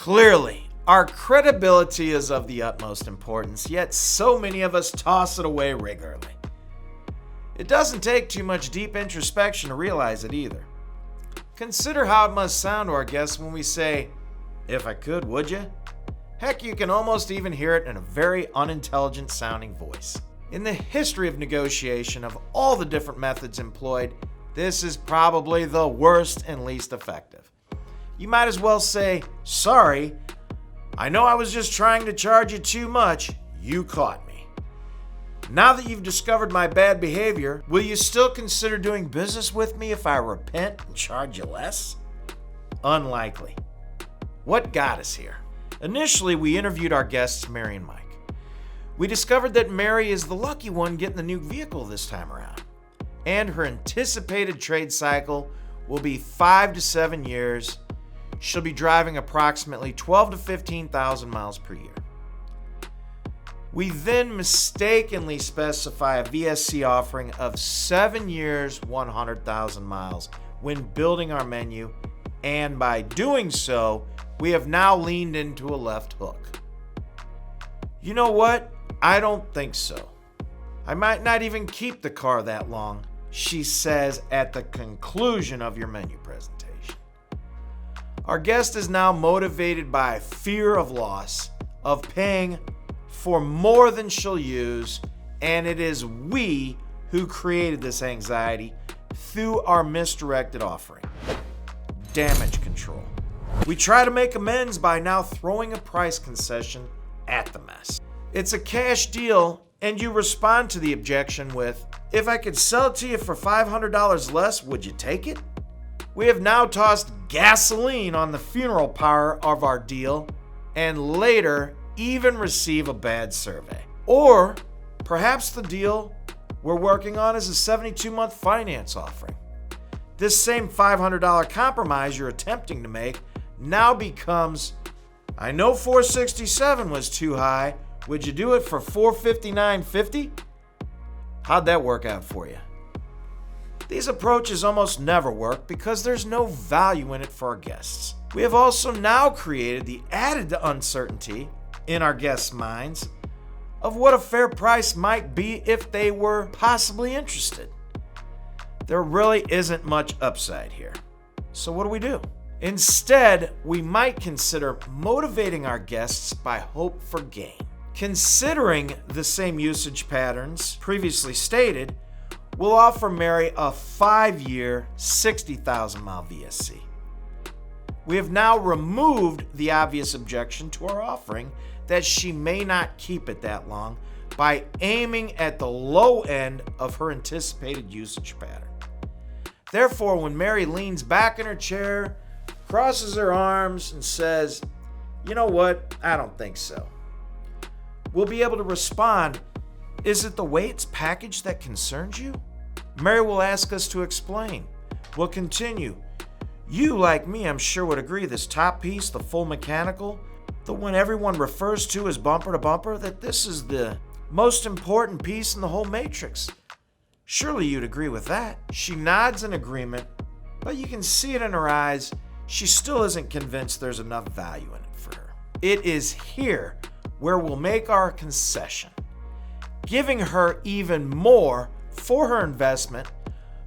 Clearly, our credibility is of the utmost importance, yet so many of us toss it away regularly. It doesn't take too much deep introspection to realize it either. Consider how it must sound to our guests when we say, "If I could, would you?" Heck, you can almost even hear it in a very unintelligent sounding voice. In the history of negotiation of all the different methods employed, this is probably the worst and least effective. You might as well say, "Sorry, I know I was just trying to charge you too much. You caught me. Now that you've discovered my bad behavior, will you still consider doing business with me if I repent and charge you less?" Unlikely. What got us here? Initially, we interviewed our guests, Mary and Mike. We discovered that Mary is the lucky one getting the new vehicle this time around, and her anticipated trade cycle will be 5 to 7 years. She'll be driving approximately 12 to 15,000 miles per year. We then mistakenly specify a VSC offering of 7 years, 100,000 miles when building our menu, and by doing so, we have now leaned into a left hook. "You know what? I don't think so. I might not even keep the car that long," she says at the conclusion of your menu presentation. Our guest is now motivated by fear of loss, of paying for more than she'll use, and it is we who created this anxiety through our misdirected offering. Damage control. We try to make amends by now throwing a price concession at the mess. It's a cash deal, and you respond to the objection with, "If I could sell it to you for $500 less, would you take it?" We have now tossed gasoline on the funeral pyre of our deal, and later even receive a bad survey. Or perhaps the deal we're working on is a 72-month finance offering. This same $500 compromise you're attempting to make now becomes, "I know $467 was too high. Would you do it for $459.50? How'd that work out for you?" These approaches almost never work because there's no value in it for our guests. We have also now created the added uncertainty in our guests' minds of what a fair price might be if they were possibly interested. There really isn't much upside here. So what do? Instead, we might consider motivating our guests by hope for gain. Considering the same usage patterns previously stated, we'll offer Mary a 5-year, 60,000-mile VSC. We have now removed the obvious objection to our offering that she may not keep it that long by aiming at the low end of her anticipated usage pattern. Therefore, when Mary leans back in her chair, crosses her arms, and says, "You know what? I don't think so," we'll be able to respond, "Is it the way it's packaged that concerns you?" Mary will ask us to explain. We'll continue. "You, like me, I'm sure would agree this top piece, the full mechanical, the one everyone refers to as bumper to bumper, that this is the most important piece in the whole matrix. Surely you'd agree with that." She nods in agreement, but you can see it in her eyes. She still isn't convinced there's enough value in it for her. It is here where we'll make our concession, giving her even more for her investment,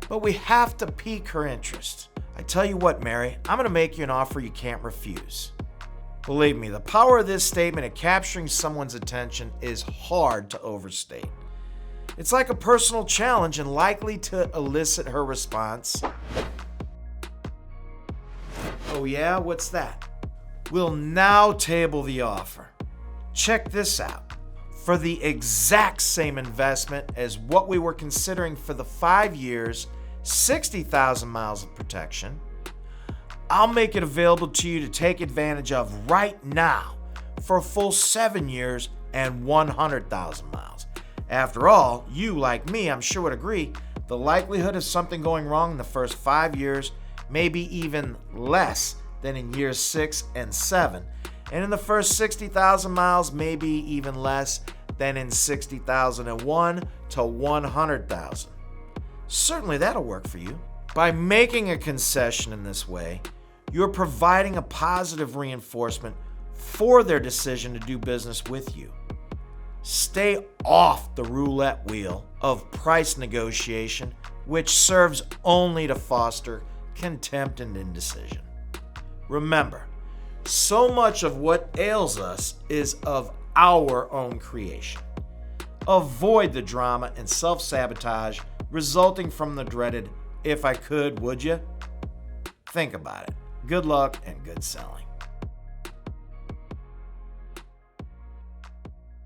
but we have to pique her interest. "I tell you what, Mary, I'm going to make you an offer you can't refuse." Believe me, the power of this statement at capturing someone's attention is hard to overstate. It's like a personal challenge and likely to elicit her response, "Oh yeah, what's that?" We'll now table the offer. Check this out. For the exact same investment as what we were considering for the 5 years, 60,000 miles of protection, I'll make it available to you to take advantage of right now for a full 7 years and 100,000 miles. After all, you, like me, I'm sure would agree, the likelihood of something going wrong in the first 5 years may be even less than in years 6 and 7, and in the first 60,000 miles may be even less than in 60,001 to 100,000. Certainly that'll work for you. By making a concession in this way, you're providing a positive reinforcement for their decision to do business with you. Stay off the roulette wheel of price negotiation, which serves only to foster contempt and indecision. Remember, so much of what ails us is of our own creation. Avoid the drama and self-sabotage resulting from the dreaded, "if I could, would you?" Think about it. Good luck and good selling.